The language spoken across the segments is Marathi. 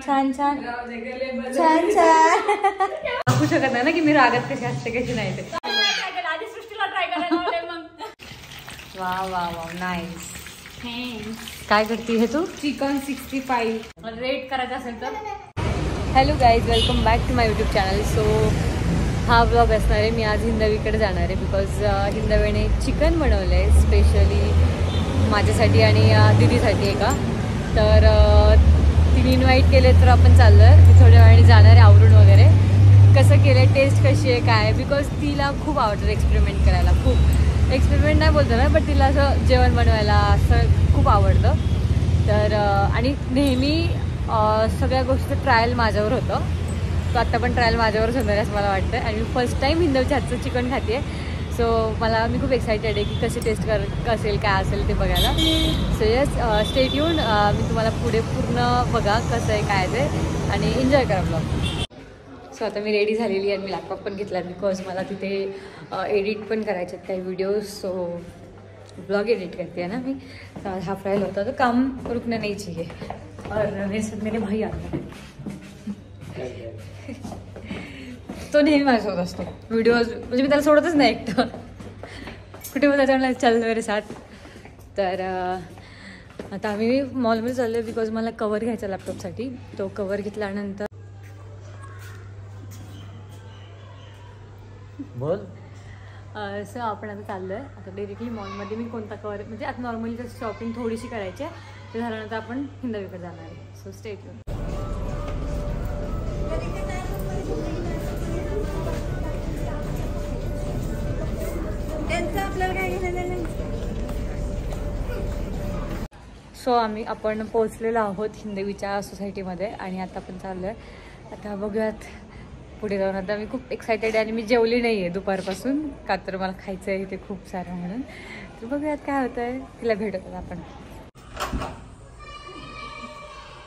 छान छान छान छान दाखवू शकत नाही ना की मी रागात कशी असते कशी नाही ते. आधी सृष्टीला ट्राय करायला मग. वा वा वा नाईस. काय करते हे तू? चिकन 65 रेट करायचं असेल तर. Hello guys, welcome back to my YouTube channel. So हा ब्लॉग असणार आहे. मी आज हिंदवीकडे जाणार आहे बिकॉज हिंदवीने चिकन बनवलं आहे स्पेशली माझ्यासाठी आणि दीदीसाठी आहे का. तर तिने इन्व्हाइट केले तर आपण चाललो आहे. ती थोड्या वेळाने जाणार आहे आवरून वगैरे. कसं केलं आहे, टेस्ट कशी आहे काय, बिकॉज तिला खूप आवडतं एक्सपेरिमेंट करायला. खूप एक्सपेरिमेंट नाही बोलतो ना, बट तिला असं जेवण बनवायला असं खूप आवडतं. तर आणि नेहमी सगळ्या गोष्टी ट्रायल माझ्यावर होतं. तो आत्ता पण ट्रायल माझ्यावरच होणार आहे असं मला वाटतं. आणि मी फर्स्ट टाईम हिंदवीच्या हातचं चिकन खाते आहे. सो मी खूप एक्सायटेड आहे की कशी टेस्ट असेल काय असेल ते बघायला. So yes, stay tuned. मी तुम्हाला पुढे पूर्ण बघा कसं आहे काय ते आणि एन्जॉय करा ब्लॉग. सो आता मी रेडी झालेली आहे आणि मी लॅपटॉप पण घेतला बिकॉज मला तिथे एडिट पण करायचे आहेत काही व्हिडिओज. सो ब्लॉग एडिट करते आहे ना मी. हाफ राहिला होता तो काम रुकना नहीं चाहिए. और मेरे भाई आता तो नेहमी माझ्यासोबत असतो व्हिडिओज. म्हणजे मी त्याला सोडतच नाही एकटं कुठे पण त्याच्यामुळे चल मेरे साथ. तर आता आम्ही मॉलमध्ये चाललो आहे बिकॉज मला कवर घ्यायचा लॅपटॉपसाठी. तो कवर घेतल्यानंतर बोल. सो आपण आता चाललो आहे आता डायरेक्टली मॉलमध्ये. मी कोणता कवर म्हणजे आता नॉर्मली जस्ट शॉपिंग थोडीशी करायची आहे. ते झाल्यानंतर आपण हिंदवीकडे जाणार आहे. So stay tune. सो आपण पोहोचलेलो आहोत हिंदवीच्या सोसायटीमध्ये आणि आता आपण चाललो आहे. आता बघूयात पुढे जाऊन. आता मी खूप एक्सायटेड आहे आणि मी जेवली नाही आहे दुपारपासून का तर मला खायचं आहे ते खूप सारं म्हणून. तर बघूयात काय होतं आहे. तिला भेटत आपण.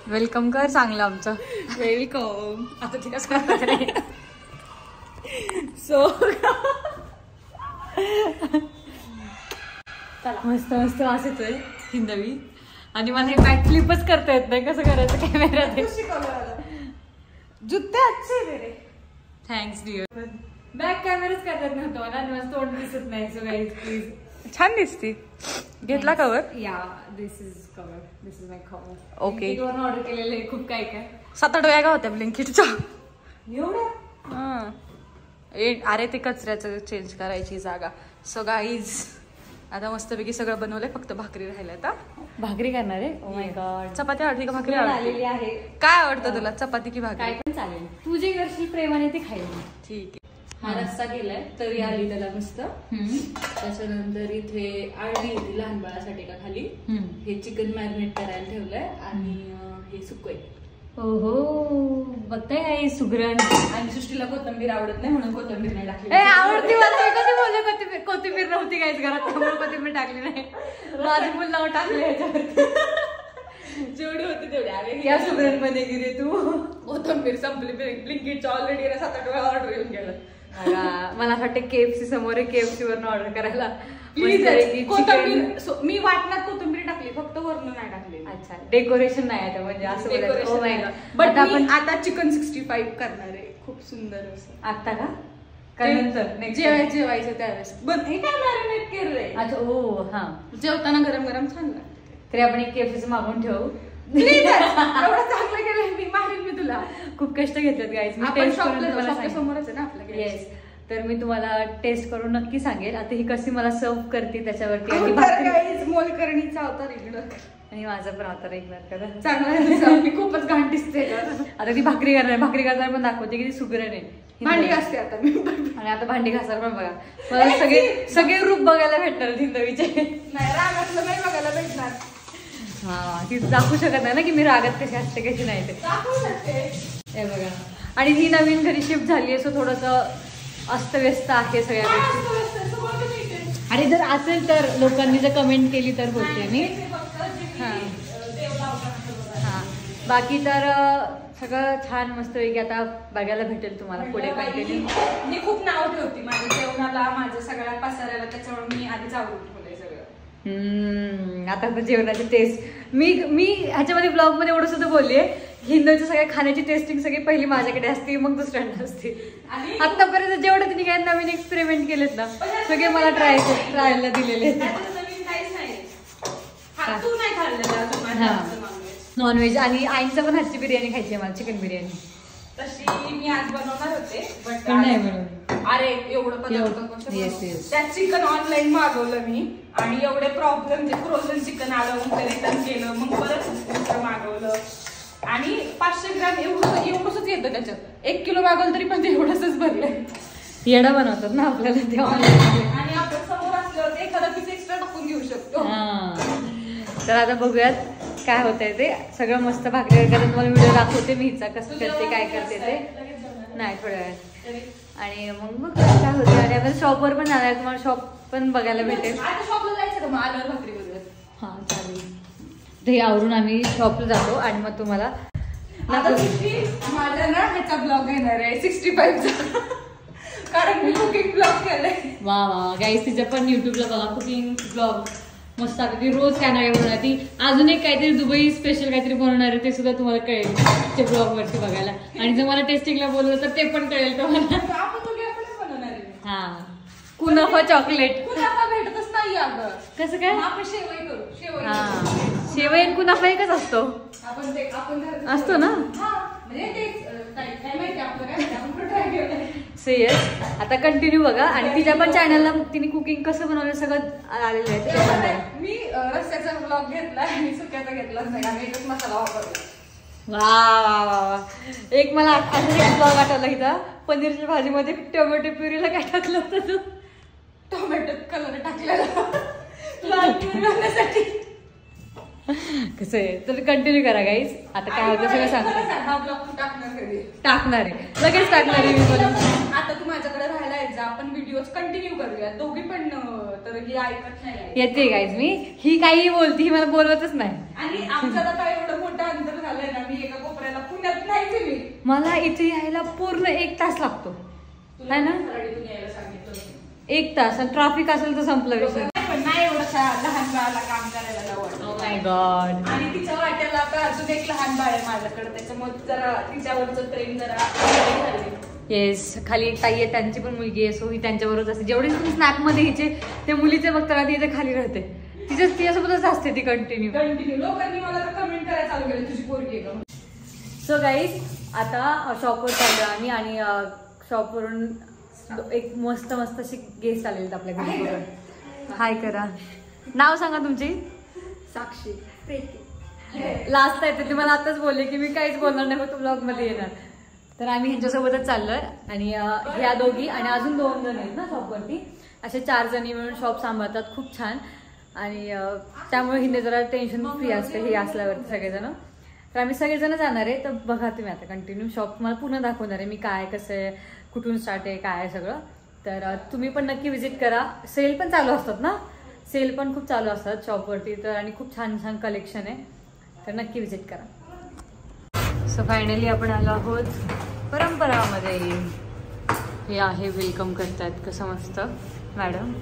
वेलकम कर चांगलं आमचं. वेलकम. आता ठीक आहे. सो मस्त मस्त वास येतोय हिंदवी. आणि मला हे बॅक फ्लिपच करता येत नाही. कसं करायचं कॅमेऱ्यात. जुत्ते अच्छे मेरे. Thanks dear. बॅक कॅमेराच करतात नव्हतं मला आणि माझं तोंड दिसत नाही. So guys please. छान दिसते. घेतला cover? Yeah this is cover. This is my cover. Okay. Order केलेलं आहे खूप काय काय. 7-8 बॅगा होत्या ब्लिंकिटच्या. एवढं? अरे ते कचऱ्याचं चेंज करायची जागा. सो गाईज आता मस्तपैकी सगळं बनवलंय. फक्त भाकरी राहिल्या. आता भाकरी करणार आहे. Oh my God. चपाती आवडते का भाकरी आलेली आहे. काय आवडतं तुला, चपाती की भाकरी? काय पण चालेल. तू जे करशील प्रेमाने ते खाईल. ठीक आहे. हा रस्सा केलाय तरी आली त्याला मस्त. त्याच्यानंतर इथे आळणी होती लहान बाळासाठी का खाली. हे चिकन मॅरिनेट करायला ठेवलंय आणि हे सुकं. ओहो बघताय आई सुगरण. आणि सृष्टीला कोथिंबीर आवडत नाही म्हणून कोथिंबीर नाही टाकली. आवडती मला. कधी बोलले कोथिंबीर नव्हती काहीच घरात त्यामुळे कोथिंबीर टाकली नाही. माझे मुल नाव टाकले ह्याच्यावरती. जेवढी होती तेवढी. अरे या सुगरण मध्ये गिरे तू. कोथिंबीर संपली. ब्लिंकिटच्या ऑलरेडी 7-8 वेळा ऑर्डर येऊन गेलं. मला असं वाटतं KFC समोर आहे. KFC वरून ऑर्डर करायला. कोथिंबीर मी वाटण्यात कोथिंबीर टाकली फक्त वरून नाही टाकली. अच्छा डेकोरेशन नाही आहे म्हणजे असं. बट आपण आता चिकन 65 करणार आहे. खूप सुंदर असं. आता का काय नंतर जेवायचं त्यावेळेस. हे काय मॅरिनेट केलंय. अच्छा ओ हा. जेवताना गरम गरम छान लागतं. तरी आपण एक KFC मागून ठेवू. एवढं चांगलं केलंय. मी मारेन मी तुला. खूप कष्ट घेतलेत गाईज. समोरच आहे ना आपल्या. येस. तर मी तुम्हाला टेस्ट करून नक्की सांगेल. आता ही कशी मला सर्व करते त्याच्यावरती. मोलकरणीचा अवतार इकडं आणि माझा पण अवतार इकडं करा चांगला. मी खूपच घाण दिसते. आता ती भाकरी करताना पण दाखवते की ती सुगरण आहे. भांडी घासते आता मी. आणि आता भांडी घासायला पण बघा. मला सगळे रूप बघायला भेटणार हिंदवीचे. नाही रागातलं नाही बघायला भेटणार. हा ती दाखवू शकत नाही ना की मी रागात कशी असते कशी नाही ते. हे बघा. आणि ही नवीन घरी शिफ्ट झाली आहे. सो थोडंसं अस्तव्यस्त आहे सगळ्या गोष्टी. आणि जर असेल तर लोकांनी जर कमेंट केली तर बोलते मी. हां बाकी तर सगळं छान मस्त वेगळी आता बघायला भेटेल तुम्हाला पुढे कंटिन्यू. मी खूप नाव ठेवते माझ्या जेवणाला माझ्या सगळ्या पसाऱ्याला. त्याच्यामुळे मी आधीच आवडून ठेवलंय सगळं. आता तर जेवणाची टेस्ट मी ह्याच्यामध्ये ब्लॉग मध्ये एवढं सुद्धा बोललीये, हिंदूच्या सगळ्या खाण्याची टेस्टिंग सगळी पहिली माझ्याकडे असते, मग दुसऱ्यांना असते. आणि आतापर्यंत जेवढं तिने काय नवीन एक्सपेरिमेंट केलेत ना सगळे मला ट्रायला दिलेले आहेत. नवीन काहीच नाही. तू नाही खाल्लेलं अजून माझ्या हा. हातचं नॉनव्हेज. नॉनव्हेज आणि आईंचा पण हातची बिर्याणी खायची आहे मला, चिकन बिर्याणी. तशी मी आज बनवणार होते बट पण नाही बनवली. अरे एवढं पदार्थ कसे Yes, बनवू? yes. त्यात चिकन ऑनलाईन मागवलं मी आणि एवढे प्रॉब्लेम जे फ्रोझन चिकन आलं मग ते रिटर्न केलं, मग परत दुसरं मागवलं आणि 500 ग्रॅम एवढंच येतं त्याच्यात. 1 किलो मागवलं तरी पण ते एवढंच भरलंय. येडा बनवतात ना आपल्याला ते आणि आपण समोर असल्यावर ते एखादा पीस एक्स्ट्रा टाकून घेऊ शकतो. तर आता बघूयात काय होतंय ते. सगळं मस्त भाकरी वगैरे तुम्हाला व्हिडिओ दाखवते मी हिचा कसं करते काय करते ते. नाही थोड्या वेळात. आणि मग काय होते. आणि आपण शॉपवर पण जाणार, तुम्हाला शॉप पण बघायला भेटेल. आता शॉपला जायचं का मग आल्यावर भाकरी वगैरे? हा चालेल. ते आवरून आम्ही शॉपला जातो आणि मग तुम्हाला आता माझा ना ह्याचा ब्लॉग येणार आहे 65चा. कारण मी कुकिंग ब्लॉग केलाय. वा वा गाईस, तिचं पण युट्यूबला बघा कुकिंग ब्लॉग मस्त आहे. ती रोज काय नाही बनवणार. ती अजून एक काहीतरी दुबई स्पेशल काहीतरी बनवणार आहे, ते सुद्धा तुम्हाला कळेल ते ब्लॉग वरती बघायला. आणि जर मला टेस्टिंगला बोलवलं तर ते पण कळेल तुम्हाला. आपण दोघे आपणच बनवणार आहे. हा कुनाफा चॉकलेट. कुनाफा भेटतच नाही अगं. कसं काय? मग आपण शेवई करू. शेवई हा शेवई आणि कुनाफा एकच असतो. आपण असतो ना? हा म्हणजे तेच काय माहिती आपलं काय आपण पण ट्राय केलंय. येस. आता कंटिन्यू बघा. आणि तिच्या पण चॅनलला तिने कुकिंग कसं बनवलं सगळं आलेलं आहे ते पण आहे. मी रस्त्याचा ब्लॉग घेतला आणि सुक्याचा घेतलाच नाही. आम्ही एकच मसाला वापरला. वा वा वा वा. एक मला अजून एक ब्लॉग आठवला हिचा. पनीरच्या भाजीमध्ये टोमॅटो प्युरीला काय टाकलं होतं तू? टोमॅटो कलर टाकलेला लाल मिरची घालण्यासाठी. कसं आहे तर कंटिन्यू करा गाईज. आता काय होतं सगळं सांगतो. हा ब्लॉग टाकणार कधी? टाकणार आहे लगेच टाकणार आहे मी पण. आता तू माझ्याकडे राहायला यायचं, आपण व्हिडिओ कंटिन्यू करूया दोघी पण. तर ही ऐकत नाही. येते गाईज मी. ही काही बोलती, ही मला बोलवतच नाही. आणि आमच्यात आता एवढं मोठं अंतर झालंय ना, मी एका कोपऱ्याला पुण्यात नाही मी. मला इथे यायला पूर्ण 1 तास लागतो है ना. तुला यायला सांगितलं 1 तास. आणि ट्रॅफिक असेल तर संपला विषय. पण नाही एवढं लहान बाळाला काम करायला लावत. Oh my God. आणि तिच्या वाट्याला आता अजून एक लहान बाळ आहे माझ्याकडे, त्याच्यामुळे जरा तिच्यावरचं प्रेम जरा. येस. खाली एक ताई आहे, त्यांची पण मुलगी आहे. सो ही त्यांच्याबरोबर असते. जेवढे तुम्ही स्नॅप मध्ये हिचे ते मुलीचे बघताना ती इथे खाली राहते. तिच्यासोबतच असते ती कंटिन्यू. लोकांनी मला कमेंट करायला चालू केलं तुझी पोरगी आहे का. सो गाईज आता शॉपवर चाललो आम्ही. आणि शॉपवरून एक मस्त मस्त अशी गेस्ट आलेले आपल्या घरी. हाय करा. नाव सांगा तुमची. साक्षी. लास्ट आहे ते तुम्हाला आताच बोलले की मी काहीच बोलणार नाही, फक्त ब्लॉग मध्ये येणार. तर आम्ही ह्यांच्यासोबतच चाललोय. आणि ह्या दोघी आणि अजून 2 जण आहेत ना शॉपवरती. असे 4 जणी मिळून शॉप सांभाळतात. खूप छान. आणि त्यामुळे हिने जरा टेन्शन फ्री असते हे असल्यावरती सगळेजण. तर आम्ही सगळेजण जाणार आहे. तर बघा तुम्ही आता कंटिन्यू शॉप तुम्हाला पूर्ण दाखवणार आहे मी. काय कसं आहे, कुठून स्टार्ट आहे, काय आहे सगळं. तर तुम्ही पण नक्की व्हिजिट करा. सेल पण चालू असतात ना, सेल पण खूप चालू असतात शॉपवरती. तर आणि खूप छान छान कलेक्शन आहे. तर नक्की व्हिजिट करा. सो फायनली आपण आलो आहोत परंपरामध्ये. हे आहे वेलकम करतायत कसं मस्त मॅडम.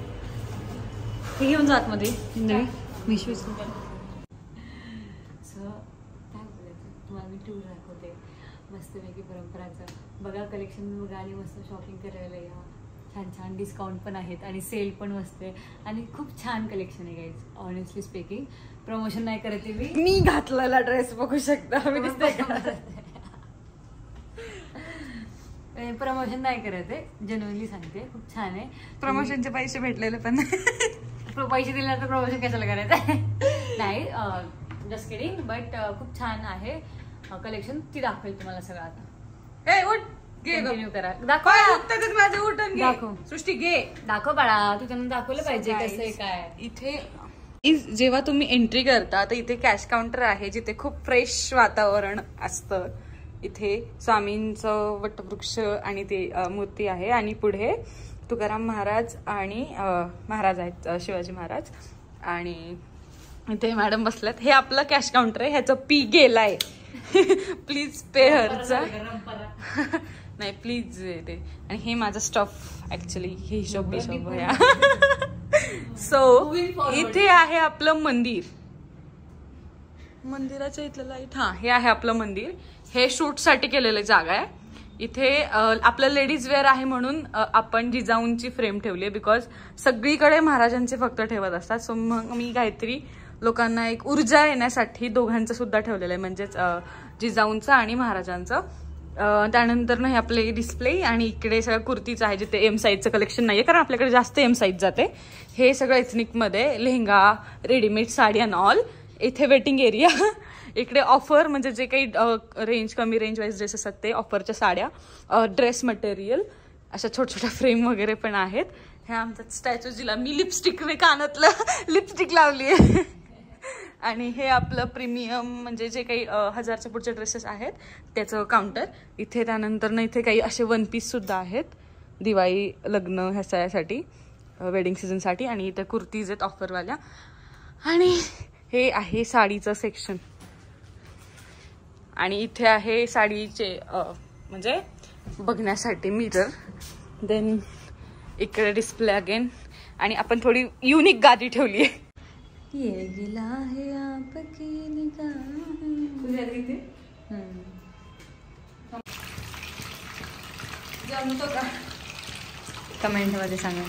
हे घेऊन जात मध्ये हिंदवी मिशू. सो काय बोलायचं तुम्हाला मी टूर दाखवते मस्तपैकी परंपराचं. बघा कलेक्शन बघा आणि मस्त शॉपिंग करायला या. छान छान डिस्काउंट पण आहेत आणि सेल पण मस्त आहे. आणि खूप छान कलेक्शन आहे गाईज. ऑनेस्टली स्पीकिंग प्रमोशन नाही करते मी घातलेला ड्रेस बघू शकता. मी प्रमोशन नाही करत आहे, जेन्युइनली सांगते. खूप छान आहे. प्रमोशनचे पैसे भेटलेले पण पैसे दिल्यानंतर प्रमोशन कशाला करायचं. नाही जस्ट किडिंग. बट खूप छान आहे कलेक्शन. ती दाखवेल तुम्हाला सगळं. आता कंटिन्यू करा. दाखव सृष्टी घे. दाखव बाळा. तू त्यांना दाखवलं पाहिजे कसं आहे काय. इथे जेव्हा तुम्ही एंट्री करता तर इथे कॅश काउंटर आहे जिथे खूप फ्रेश वातावरण असतं. इथे स्वामींचं वटवृक्ष आणि ते मूर्ती आहे. आणि पुढे तुकाराम महाराज आणि महाराज आहेत शिवाजी महाराज. आणि इथे मॅडम बसल्यात. हे आपलं कॅश काउंटर आहे. ह्याचं पी गेलाय. प्लीज पे हरचा. नाही प्लीज ते. आणि हे माझं स्टफ ऍक्च्युली हे हिशोब बिशोब. सो इथे आहे आपलं मंदिर. मंदिराच्या इथलं लाईट, हा हे आहे आपलं मंदिर. हे शूट साठी केलेलं जागा आहे. इथे आपलं लेडीज वेअर आहे म्हणून आपण जिजाऊंची फ्रेम ठेवली आहे. बिकॉज सगळीकडे महाराजांचे फक्त ठेवत असतात. सो मग मी काहीतरी लोकांना एक ऊर्जा येण्यासाठी दोघांचं सुद्धा ठेवलेलं आहे, म्हणजेच जिजाऊंचं आणि महाराजांचं. त्यानंतर ना हे आपले डिस्प्ले आणि इकडे सगळं कुर्तीचं आहे, जिथे एम साईजचं कलेक्शन नाहीये कारण आपल्याकडे जास्त एम साईज जाते. हे सगळं एथनिकमध्ये lehenga, readymade sari and all. इथे वेटिंग एरिया. इकडे ऑफर म्हणजे जे काही रेंज कमी रेंज वाईज ड्रेस असतात ते, ऑफरच्या साड्या, ड्रेस मटेरियल, अशा छोट्या छोट्या फ्रेम वगैरे पण आहेत. हे आमचा स्टॅच्यू, जिला मी लिपस्टिकने कानातलं लिपस्टिक लावली आहे. आणि हे आपलं प्रीमियम म्हणजे जे काही 1000च्या पुढचे ड्रेसेस आहेत त्याचं काउंटर इथे. त्यानंतर ना इथे काही असे वन पीस सुद्धा आहेत दिवाळी, लग्न ह्यासाठी, वेडिंग सीझनसाठी. आणि इथे कुर्तीज आहेत ऑफरवाल्या. आणि हे आहे साडीचं सेक्शन. आणि इथे आहे साडीचे म्हणजे बघण्यासाठी मिरर. देन इकडे डिस्प्ले अगेन. आणि आपण थोडी युनिक गादी ठेवली आहे. ये गिला है आपकी निगाह. जमतो का कमेंट मध्ये सांगा.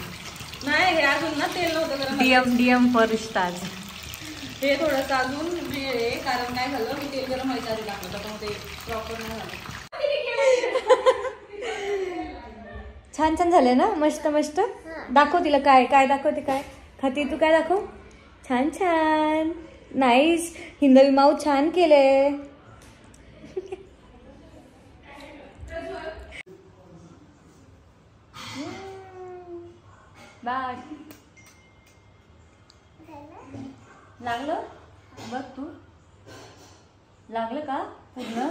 नाही हे अजून ना तेल नव्हतं गरम. डीएम फॉर रिश्ताज. हे थोडंसं अजून वेळ आहे कारण काय झालं, मी तेल गरम व्हायच्या आधी टाकलं तर ते प्रॉपर नाही झालं. छान छान झाले ना, मस्त मस्त. दाखव तिला काय काय दाखवते, काय खाती तू, काय दाखव. छान छान, नाईस. हिंदवी माऊ छान केले. बाय. लागलं बघ तू, लागलं का पूर्ण.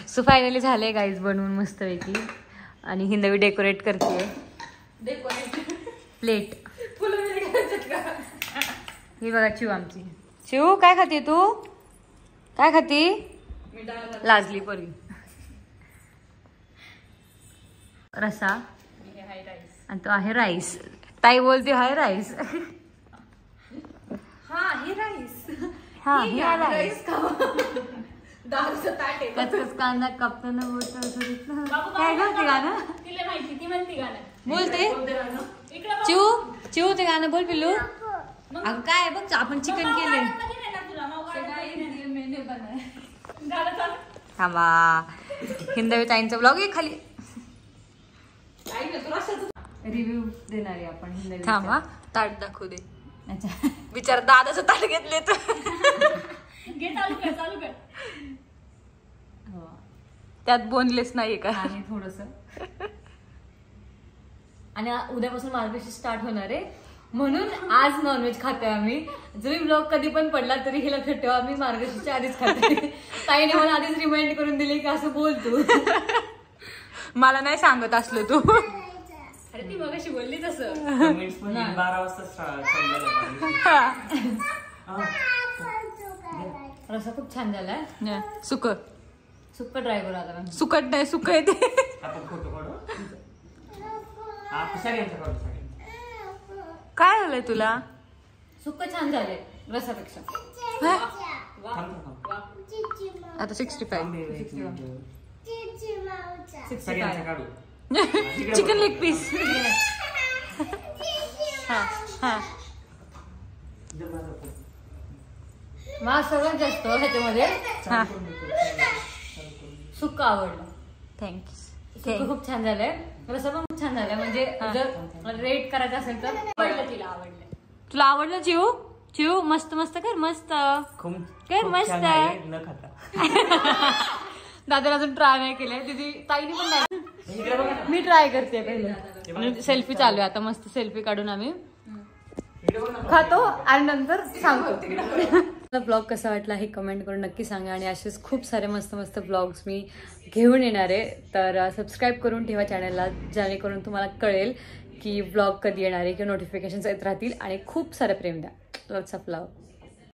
सो फायनली झाले गाईज बनवून मस्तपैकी. आणि हिंदवी डेकोरेट करते. प्लेट ही बघा चिव आमची. चिव काय खाते तू, काय खाती. लाजली परी. रसा आणि तो आहे राईस. ताई बोलते हाय राईस. हा हे राईस. हा हे राईस. दालचं ताट आहे. कचकच कांदा कापताना काय करते गाणं. तिला माहिती, ती म्हणते गाणं. बोलते चिव चिव ते गाणं बोल पिल्लू. अगं काय बघ आपण चिकन केले. थांबा, हिंदवी ताईंचा ब्लॉग आहे खाली. रिव्ह्यू देणार आहे आपण हिंदवी. थांबा ताट दाखवू दे. अच्छा विचार दादाचं ताट घेतले तर चालू कर चालू कर. त्यात बोनलेस नाहीये का. आणि थोडस. आणि उद्यापासून मार्गशीर्ष स्टार्ट होणार आहे म्हणून आज नॉनव्हेज खातोय आम्ही. जरी ब्लॉग कधी पण पडला तरी हे लक्षात ठेवा, आम्ही मार्गशीर्षच्या आधीच खातोय. ताईने मला आधीच रिमाइंड करून दिले की असं बोल तू. मला नाही सांगत असलो तू. अरे ती मगाशी बोलली तसं. 12 वाजता रसा खूप छान झालाय. सुक सुक्क ट्राय करू आता. सुकट नाही सुक येते. काय झालंय तुला. सुक्क छान झालंय रसापेक्षा. आता 65 चिकन लेग पीस. मला सगळ्यात जास्त ह्याच्यामध्ये सुक्क आवडलं. थँक्स. सुक्क खूप छान झालंय, रसा पण खूप छान झालाय. म्हणजे जर रेट करायचं असेल तर आवडलं, तिला आवडलं. तुला आवडलं चिव. चिव मस्त मस्त कर, मस्त कर, मस्त. दादाला अजून ट्राय नाही केलंय, तिची ताईने पण नाही. मी ट्राय करते पहिले. सेल्फी चालू आहे आता, मस्त सेल्फी काढून आम्ही खातो आणि नंतर सांगतो. ब्लॉग कसा वाटला हे कमेंट करून नक्की सांगा. आणि असेच खूप सारे मस्त मस्त ब्लॉग्स मी घेऊन येणार आहे, तर सबस्क्राईब करून ठेवा चॅनलला, जेणेकरून तुम्हाला कळेल की ब्लॉग कधी येणार आहे किंवा नोटिफिकेशन्स येत राहतील. आणि खूप सारं प्रेम द्या. Lots of love.